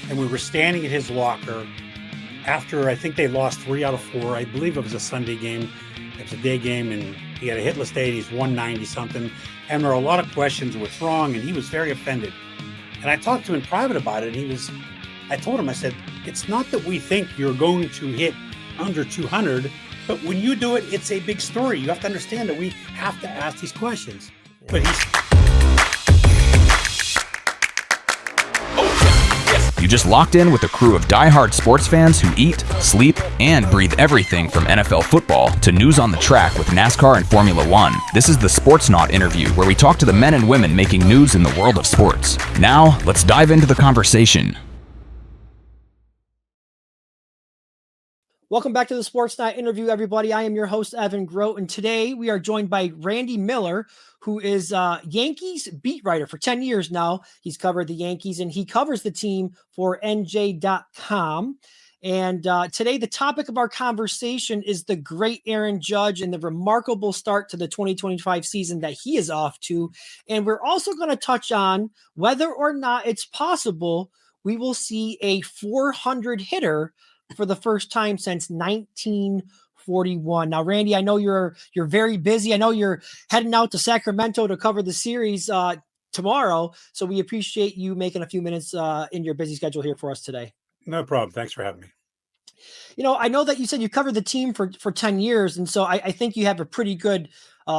and we were standing at his locker after I think they lost 3 out of 4. I believe it was a Sunday game. It was a day game, and he had a hitless day, and he's 190 something. And there were a lot of questions, what's wrong, and he was very offended. And I talked to him in private about it, and I told him, I said, it's not that we think you're going to hit under 200, but when you do it, it's a big story. You have to understand that we have to ask these questions. But You just locked in with a crew of diehard sports fans who eat, sleep, and breathe everything from NFL football to news on the track with NASCAR and Formula One. This is the Sportsnaut interview, where we talk to the men and women making news in the world of sports. Now, let's dive into the conversation. Welcome back to the Sportsnaut interview, everybody. I am your host, Evan Grote, and today we are joined by Randy Miller, who is Yankees beat writer for 10 years now. He's covered the Yankees, and he covers the team for NJ.com. And today, the topic of our conversation is the great Aaron Judge and the remarkable start to the 2025 season that he is off to. And we're also going to touch on whether or not it's possible we will see a 400 hitter for the first time since 1941. Now, Randy, I know you're very busy. I know you're heading out to Sacramento to cover the series tomorrow. So we appreciate you making a few minutes in your busy schedule here for us today. No problem. Thanks for having me. You know, I know that you said you covered the team for 10 years. And so I think you have a pretty good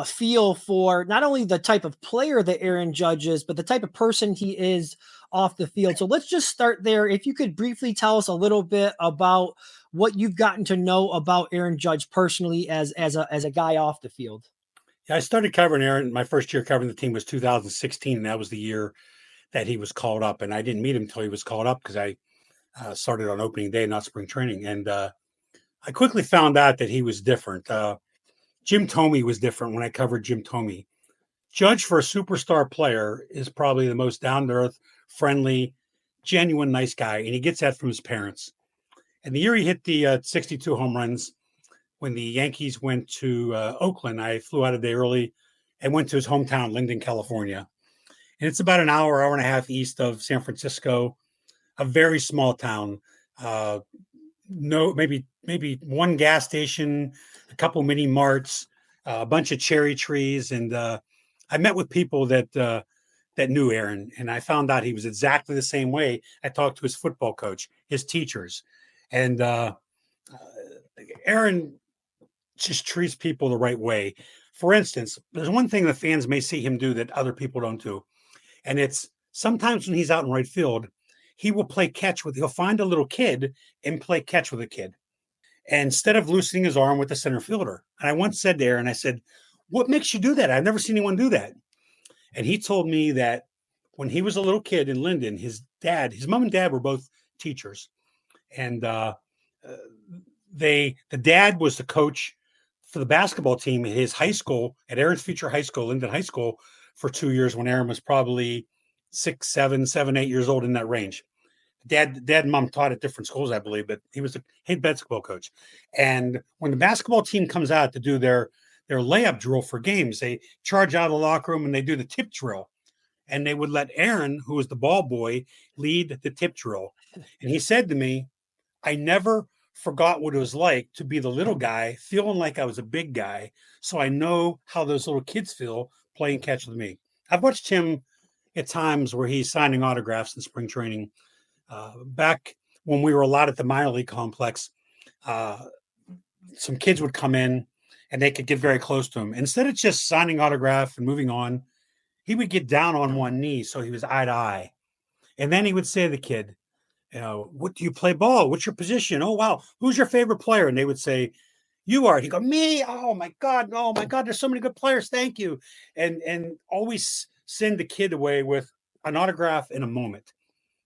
feel for not only the type of player that Aaron Judge is, but the type of person he is off the field. So let's just start there. If you could briefly tell us a little bit about what you've gotten to know about Aaron Judge personally as a guy off the field. Yeah, I started covering Aaron. My first year covering the team was 2016, and that was the year that he was called up. And I didn't meet him until he was called up because I started on opening day, not spring training. And I quickly found out that he was different. Jim Thome was different when I covered Jim Thome. Judge, for a superstar player, is probably the most down-to-earth, friendly, genuine, nice guy, and he gets that from his parents. And the year he hit the 62 home runs, when the Yankees went to Oakland, I flew out a day early and went to his hometown, Linden, California. And it's about an hour and a half east of San Francisco, a very small town. Maybe one gas station, a couple mini marts, a bunch of cherry trees, and I met with people that knew Aaron, and I found out he was exactly the same way. I talked to his football coach, his teachers, and Aaron just treats people the right way. For instance, there's one thing the fans may see him do that other people don't do, and it's sometimes when he's out in right field, he'll find a little kid and play catch with a kid, and instead of loosening his arm with the center fielder. And I once said to Aaron, I said, "What makes you do that? I've never seen anyone do that." And he told me that when he was a little kid in Linden, his mom and dad were both teachers. And the dad was the coach for the basketball team at his high school, at Aaron's future high school, Linden High School, for 2 years when Aaron was probably 6, 7, 8 years old, in that range. Dad and mom taught at different schools, I believe, but he was the head basketball coach. And when the basketball team comes out to do their layup drill for games, they charge out of the locker room and they do the tip drill. And they would let Aaron, who was the ball boy, lead the tip drill. And he said to me, I never forgot what it was like to be the little guy, feeling like I was a big guy. So I know how those little kids feel playing catch with me. I've watched him at times where he's signing autographs in spring training. Back when we were a lot at the minor league complex, some kids would come in and they could get very close to him. Instead of just signing autograph and moving on, he would get down on one knee so he was eye to eye. And then he would say to the kid, what do you play ball? What's your position? Oh, wow. Who's your favorite player? And they would say, you are. He'd go, me? Oh, my God. There's so many good players. Thank you. And always send the kid away with an autograph in a moment.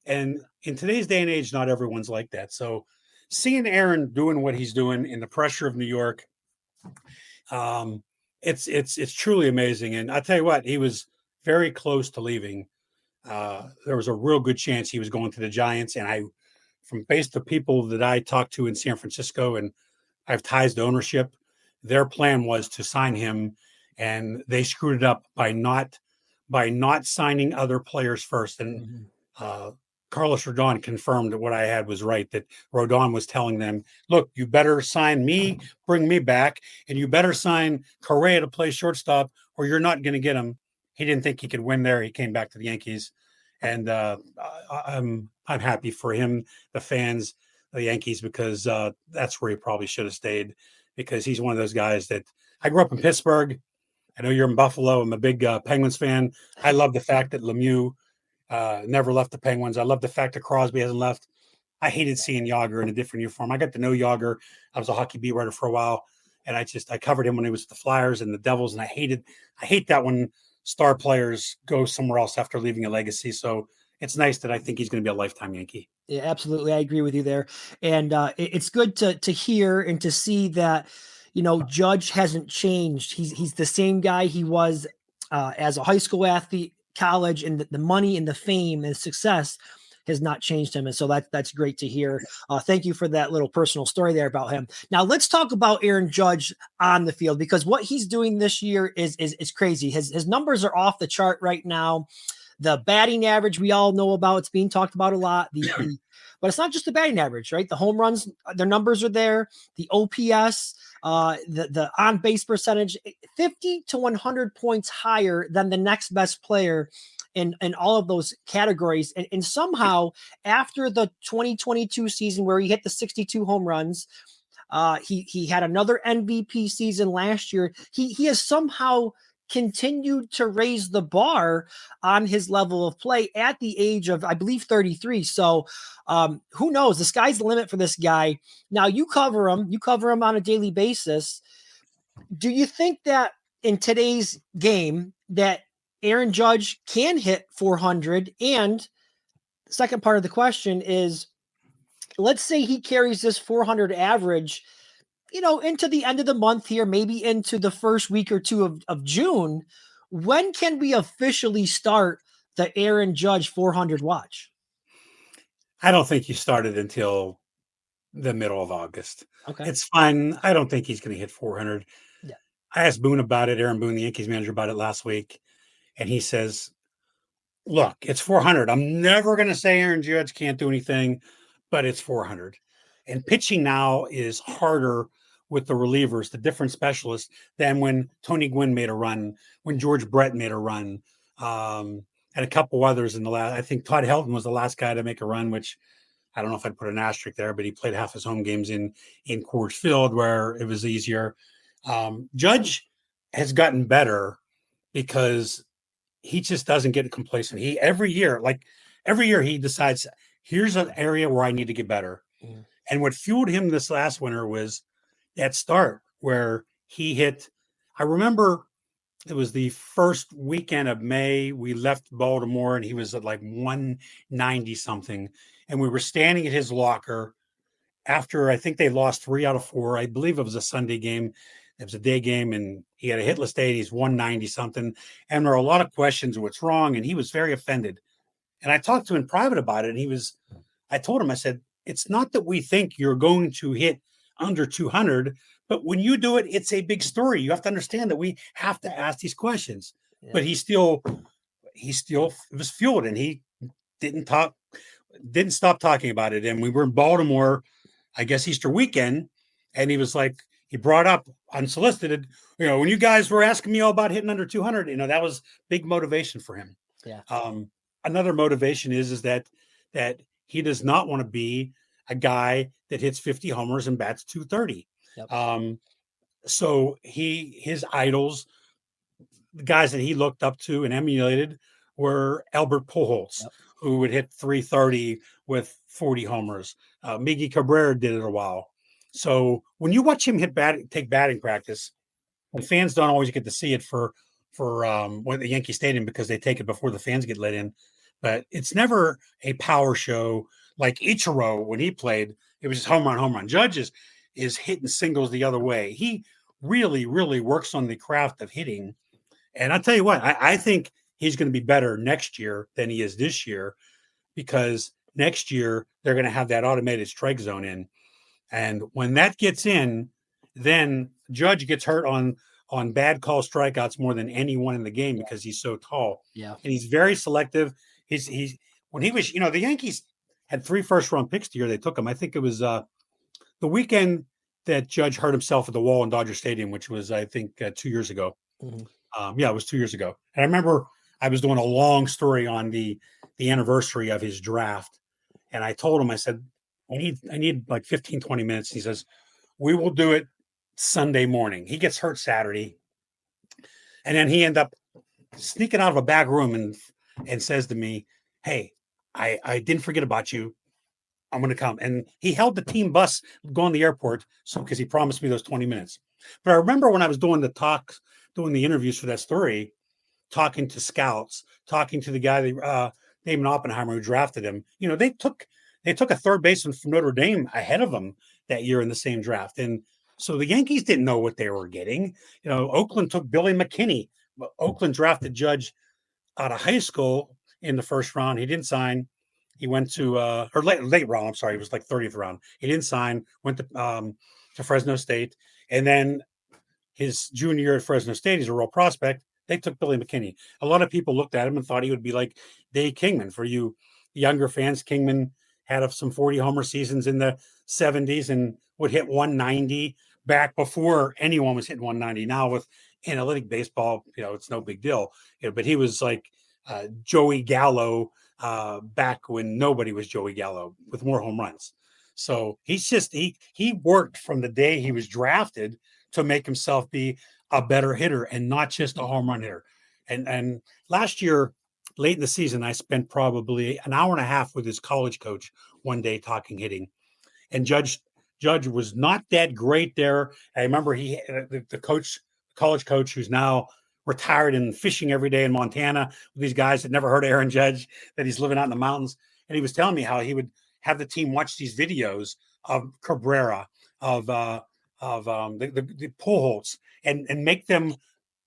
And in today's day and age, not everyone's like that. So seeing Aaron doing what he's doing in the pressure of New York, it's truly amazing. And I tell you what, he was very close to leaving. There was a real good chance he was going to the Giants. And based on people that I talked to in San Francisco, and I have ties to ownership, their plan was to sign him, and they screwed it up by not signing other players first. And Carlos Rodon confirmed that what I had was right, that Rodon was telling them, look, you better sign me, bring me back, and you better sign Correa to play shortstop, or you're not going to get him. He didn't think he could win there. He came back to the Yankees, and I'm happy for him, the fans, the Yankees, because that's where he probably should have stayed, because he's one of those guys that I grew up in Pittsburgh. I know you're in Buffalo. I'm a big Penguins fan. I love the fact that Lemieux never left the Penguins. I love the fact that Crosby hasn't left. I hated seeing Yager in a different uniform. I got to know Yager. I was a hockey beat writer for a while, and I covered him when he was with the Flyers and the Devils, and I hate that when star players go somewhere else after leaving a legacy. So it's nice that I think he's going to be a lifetime Yankee. Yeah, absolutely. I agree with you there. And it's good to hear and to see that, Judge hasn't changed. He's the same guy he was as a high school athlete, college, and the money and the fame and success has not changed him. And so that's great to hear. Thank you for that little personal story there about him. Now let's talk about Aaron Judge on the field, because what he's doing this year is crazy. His numbers are off the chart right now. The batting average we all know about, it's being talked about a lot. But it's not just the batting average, right? The home runs, their numbers are there. The OPS, the on base percentage, 50 to 100 points higher than the next best player in all of those categories. And somehow after the 2022 season where he hit the 62 home runs, he had another MVP season last year. He has somehow continued to raise the bar on his level of play at the age of, I believe, 33. So who knows? The sky's the limit for this guy. Now you cover him on a daily basis. Do you think that in today's game that Aaron Judge can hit 400? And the second part of the question is, let's say he carries this 400 average into the end of the month here, maybe into the first week or two of June. When can we officially start the Aaron Judge 400 watch? I don't think you started until the middle of August. Okay. It's fine. I don't think he's going to hit 400. Yeah. I asked Boone about it, Aaron Boone, the Yankees manager, about it last week. And he says, look, it's 400. I'm never going to say Aaron Judge can't do anything, but it's 400. And pitching now is harder with the relievers, the different specialists, than when Tony Gwynn made a run, when George Brett made a run, and a couple others in the last. I think Todd Helton was the last guy to make a run, which I don't know if I'd put an asterisk there, but he played half his home games in Coors Field where it was easier. Judge has gotten better because he just doesn't get complacent. Every year he decides, here's an area where I need to get better. Mm. And what fueled him this last winter was that start where he hit. I remember it was the first weekend of May. We left Baltimore and he was at like 190 something. And we were standing at his locker after, I think they lost 3 out of 4. I believe it was a Sunday game. It was a day game and he had a hitless day. He's 190 something. And there were a lot of questions of what's wrong. And he was very offended. And I talked to him in private about it. And I told him, I said, it's not that we think you're going to hit under 200, but when you do it, it's a big story. You have to understand that we have to ask these questions. Yeah. But he still was fueled and he didn't stop talking about it. And we were in Baltimore, I guess Easter weekend. And he was like, he brought up unsolicited, when you guys were asking me all about hitting under 200, that was big motivation for him. Yeah. Another motivation is that he does not want to be a guy that hits 50 homers and bats 230. Yep. So his idols, the guys that he looked up to and emulated, were Albert Pujols, yep, who would hit 330 with 40 homers. Miggy Cabrera did it a while. So when you watch him take batting practice, and fans don't always get to see it for the Yankee Stadium because they take it before the fans get let in, but it's never a power show like Ichiro when he played. It was just home run. Judge is hitting singles the other way. He really, really works on the craft of hitting. And I'll tell you what, I think he's going to be better next year than he is this year, because next year they're going to have that automated strike zone in. And when that gets in, then Judge gets hurt on bad call strikeouts more than anyone in the game because he's so tall. Yeah. And he's very selective. when he was, the Yankees had 3 first-round picks the year they took him. I think it was the weekend that Judge hurt himself at the wall in Dodger Stadium, which was, I think, 2 years ago. Yeah, it was 2 years ago. And I remember I was doing a long story on the anniversary of his draft. And I told him, I said, I need like 15, 20 minutes. He says, we will do it Sunday morning. He gets hurt Saturday. And then he ended up sneaking out of a back room and says to me, hey, I didn't forget about you. I'm going to come. And he held the team bus going to the airport because he promised me those 20 minutes. But I remember when I was doing the interviews for that story, talking to scouts, talking to the guy, Damon Oppenheimer, who drafted him. They took a third baseman from Notre Dame ahead of him that year in the same draft. And so the Yankees didn't know what they were getting. Oakland took Billy McKinney. Oakland drafted Judge out of high school in the first round. He didn't sign. He went to or late round. I'm sorry, it was like 30th round. He didn't sign. Went to Fresno State, and then his junior year at Fresno State, he's a real prospect. They took Billy McKinney. A lot of people looked at him and thought he would be like Dave Kingman. For you younger fans, Kingman had some 40 homer seasons in the 70s and would hit 190 back before anyone was hitting 190. Now with analytic baseball, it's no big deal. But he was like Joey Gallo back when nobody was Joey Gallo with more home runs. So he worked from the day he was drafted to make himself be a better hitter and not just a home run hitter. And last year, late in the season, I spent probably an hour and a half with his college coach one day talking hitting. And Judge was not that great there. I remember the college coach, who's now retired and fishing every day in Montana with these guys that never heard of Aaron Judge, that he's living out in the mountains. And he was telling me how he would have the team watch these videos of Cabrera, of the Pujols, and make them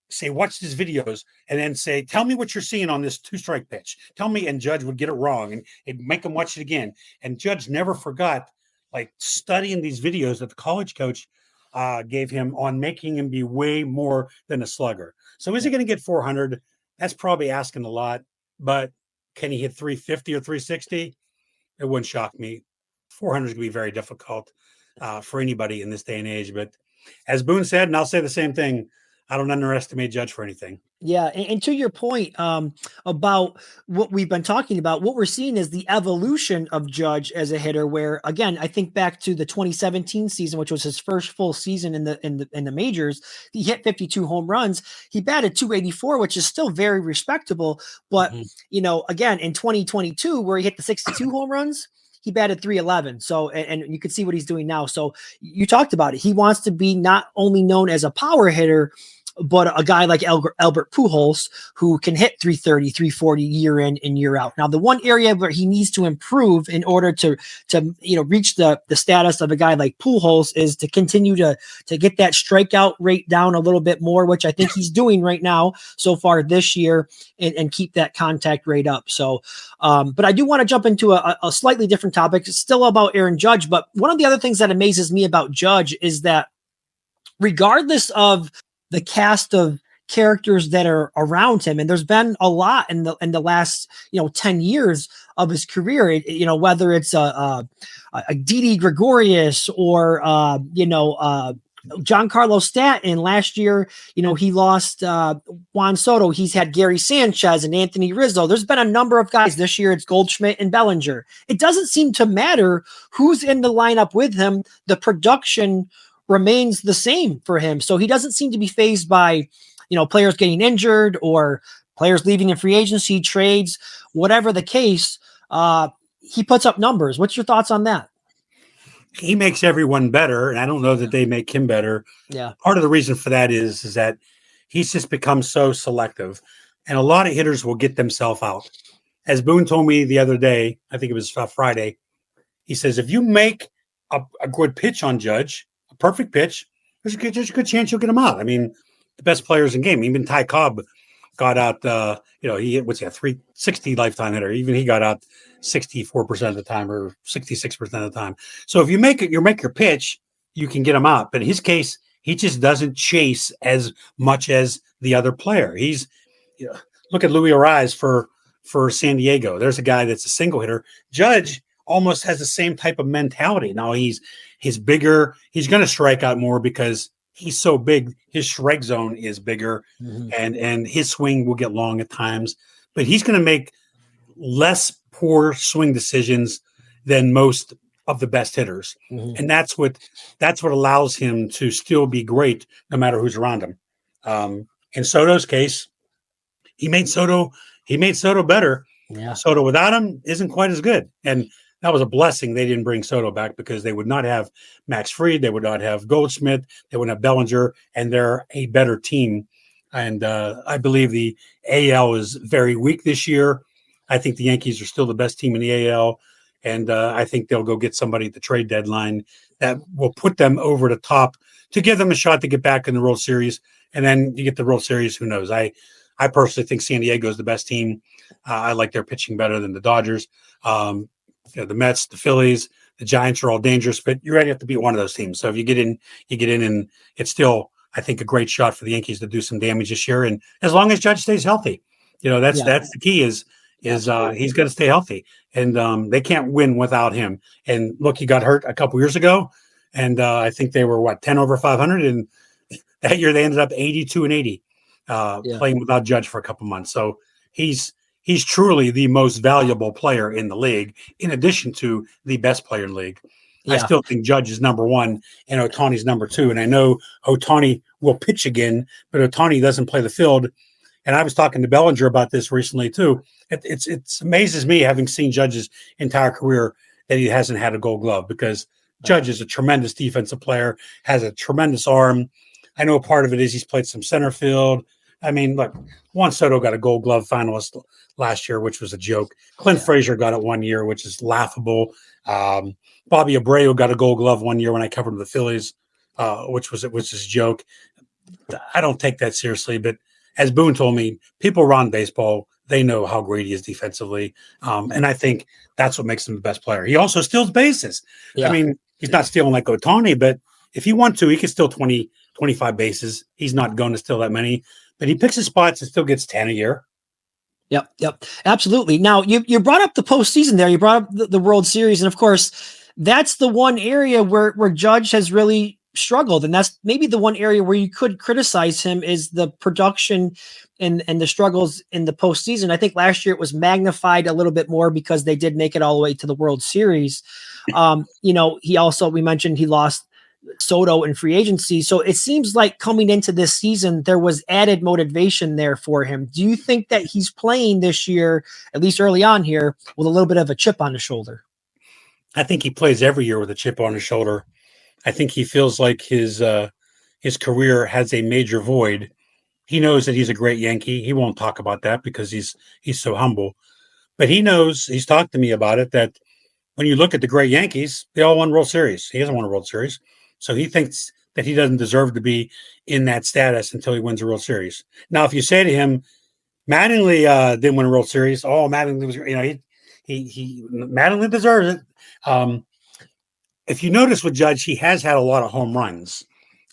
say, watch these videos, and then say, tell me what you're seeing on this 2-strike pitch. Tell me, and Judge would get it wrong, and it'd make them watch it again. And Judge never forgot, like, studying these videos that the college coach gave him on making him be way more than a slugger. So is he going to get 400? That's probably asking a lot, but can he hit 350 or 360? It wouldn't shock me. 400 is going to be very difficult for anybody in this day and age. But as Boone said, and I'll say the same thing, I don't underestimate Judge for anything. Yeah. And to your point about what we've been talking about, what we're seeing is the evolution of Judge as a hitter, where, again, I think back to the 2017 season, which was his first full season in the majors. He hit 52 home runs. He batted 284, which is still very respectable. But, again, in 2022, where he hit the 62 home runs, he batted 311. So, and you can see what he's doing now. So you talked about it. He wants to be not only known as a power hitter, but a guy like Albert Pujols, who can hit 330, 340 year in and year out. Now, the one area where he needs to improve in order to reach the status of a guy like Pujols is to continue to get that strikeout rate down a little bit more, which I think he's doing right now so far this year, and keep that contact rate up. So, but I do want to jump into a slightly different topic. It's still about Aaron Judge, but one of the other things that amazes me about Judge is that regardless of the cast of characters that are around him, and there's been a lot in the last 10 years of his career, whether it's a Didi Gregorius or Giancarlo Stanton. Last year, he lost Juan Soto. He's had Gary Sanchez and Anthony Rizzo. There's been a number of guys. This year it's Goldschmidt and Bellinger. It doesn't seem to matter who's in the lineup with him. The production remains the same for him. So he doesn't seem to be fazed by, players getting injured or players leaving in free agency, trades, whatever the case. He puts up numbers. What's your thoughts on that? He makes everyone better, and I don't know that they make him better. Yeah. Part of the reason for that is that he's just become so selective, and a lot of hitters will get themselves out. As Boone told me the other day, I think it was Friday, he says, if you make a good pitch on Judge, a perfect pitch, there's a good chance you'll get him out. I mean, the best players in the game, even Ty Cobb got out, he hit, 360 lifetime hitter. Even he got out 64% of the time or 66% of the time. So if you make your pitch, you can get him out. But in his case, he just doesn't chase as much as the other player. He's, look at Luis Ariz for for San Diego. There's a guy that's a single hitter. Judge almost has the same type of mentality. Now he's bigger. He's going to strike out more because he's so big. His strike zone is bigger, and his swing will get long at times. But he's going to make less poor swing decisions than most of the best hitters, and that's what allows him to still be great no matter who's around him. In Soto's case, he made Soto better. Yeah. Soto without him isn't quite as good, and that was a blessing they didn't bring Soto back, because they would not have Max Fried, they would not have Goldschmidt, they wouldn't have Bellinger, and they're a better team. And I believe the AL is very weak this year. I think the Yankees are still the best team in the AL, and I think they'll go get somebody at the trade deadline that will put them over the top to give them a shot to get back in the World Series. And then you get the World Series, who knows? I personally think San Diego is the best team. I like their pitching better than the Dodgers. The Mets, the Phillies, the Giants are all dangerous, but you already have to beat one of those teams. So if you get in, and it's still, I think, a great shot for the Yankees to do some damage this year. And as long as Judge stays healthy, that's the key is he's going to stay healthy, and they can't win without him. And look, he got hurt a couple years ago, and I think they were 10 over 500, and that year they ended up 82-80, playing without Judge for a couple months. So he's truly the most valuable player in the league, in addition to the best player in the league. I still think Judge is number one and Ohtani's number two. And I know Ohtani will pitch again, but Ohtani doesn't play the field. And I was talking to Bellinger about this recently too. It amazes me, having seen Judge's entire career, that he hasn't had a Gold Glove, because Judge is a tremendous defensive player, has a tremendous arm. I know part of it is he's played some center field. I mean, look, Juan Soto got a Gold Glove finalist last year, which was a joke. Clint Frazier got it one year, which is laughable. Bobby Abreu got a Gold Glove one year when I covered the Phillies, which was a joke. I don't take that seriously, but as Boone told me, people around baseball, they know how great he is defensively, and I think that's what makes him the best player. He also steals bases. I mean, he's not stealing like Ohtani, but if he wants to, he can steal 20, 25 bases. He's not going to steal that many, but he picks his spots and still gets 10 a year. Yep. Absolutely. Now, you brought up the postseason there. You brought up the World Series. And of course, that's the one area where Judge has really struggled. And that's maybe the one area where you could criticize him, is the production and the struggles in the postseason. I think last year it was magnified a little bit more because they did make it all the way to the World Series. We mentioned he lost Soto in free agency. So it seems like coming into this season, there was added motivation there for him. Do you think that he's playing this year, at least early on here, with a little bit of a chip on his shoulder? I think he plays every year with a chip on his shoulder. I think he feels like his career has a major void. He knows that he's a great Yankee. He won't talk about that because he's so humble. But he knows, he's talked to me about it, that when you look at the great Yankees, they all won World Series. He hasn't won a World Series. So he thinks that he doesn't deserve to be in that status until he wins a World Series. Now, if you say to him, Mattingly didn't win a World Series. Oh, Mattingly was, he Mattingly deserves it. If you notice with Judge, he has had a lot of home runs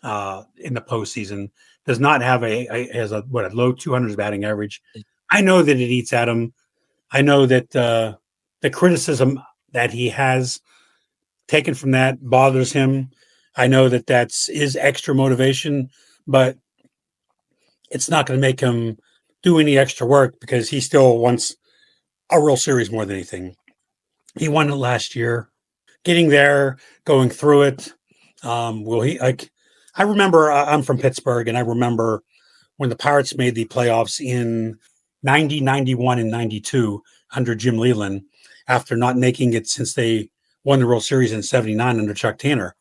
in the postseason. Does not have a low 200s batting average. I know that it eats at him. I know that the criticism that he has taken from that bothers him. I know that that's his extra motivation, but it's not going to make him do any extra work, because he still wants a World Series more than anything. He won it last year. Getting there, going through it. I remember, I'm from Pittsburgh, and I remember when the Pirates made the playoffs in 90, 91, and 92 under Jim Leyland, after not making it since they won the World Series in 79 under Chuck Tanner.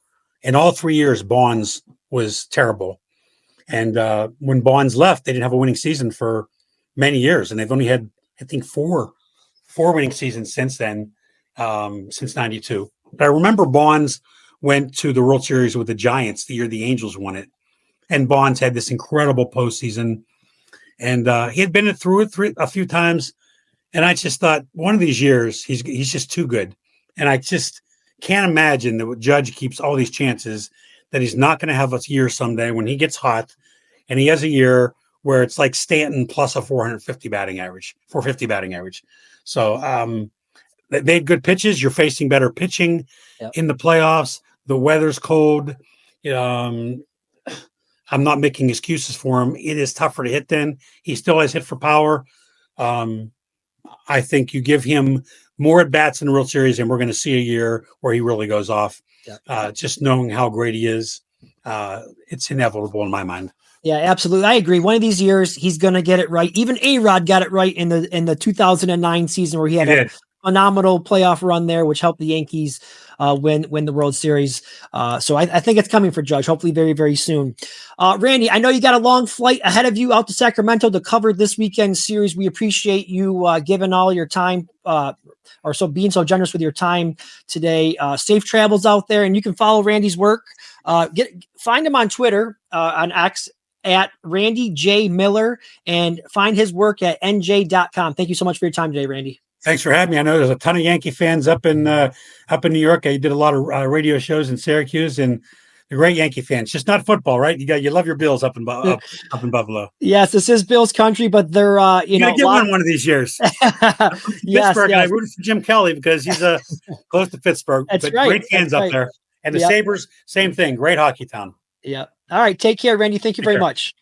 In all 3 years, Bonds was terrible. And when Bonds left, they didn't have a winning season for many years. And they've only had, I think, four winning seasons since then, since 92. But I remember Bonds went to the World Series with the Giants the year the Angels won it. And Bonds had this incredible postseason. And he had been through it a few times. And I just thought, one of these years, he's just too good. And I just can't imagine that Judge keeps all these chances, that he's not going to have a year someday when he gets hot and he has a year where it's like Stanton plus a 450 batting average, 450 batting average. So they had good pitches. You're facing better pitching in the playoffs. The weather's cold. I'm not making excuses for him. It is tougher to hit then. He still has hit for power. I think you give him more at bats in the World Series, and we're going to see a year where he really goes off. Just knowing how great he is, it's inevitable in my mind. Yeah, absolutely. I agree. One of these years, he's going to get it right. Even A-Rod got it right in the 2009 season where he had a phenomenal playoff run there, which helped the Yankees win the World Series. So I think it's coming for Judge, hopefully very, very soon. Randy, I know you got a long flight ahead of you out to Sacramento to cover this weekend's series. We appreciate you giving all your time or so being so generous with your time today. Safe travels out there, and you can follow Randy's work. Find him on Twitter, on X, at Randy J. Miller, and find his work at nj.com. Thank you so much for your time today, Randy. Thanks for having me. I know there's a ton of Yankee fans up in New York. I did a lot of radio shows in Syracuse, and they're great Yankee fans. Just not football, right? You love your Bills up in Buffalo. Yes, this is Bills country, but they're you know, get one of these years. Pittsburgh. I rooted for Jim Kelly because he's close to Pittsburgh. That's but right. Great fans up there, and the Sabres, same thing. Great hockey town. Yeah. All right. Take care, Randy. Thank you very much.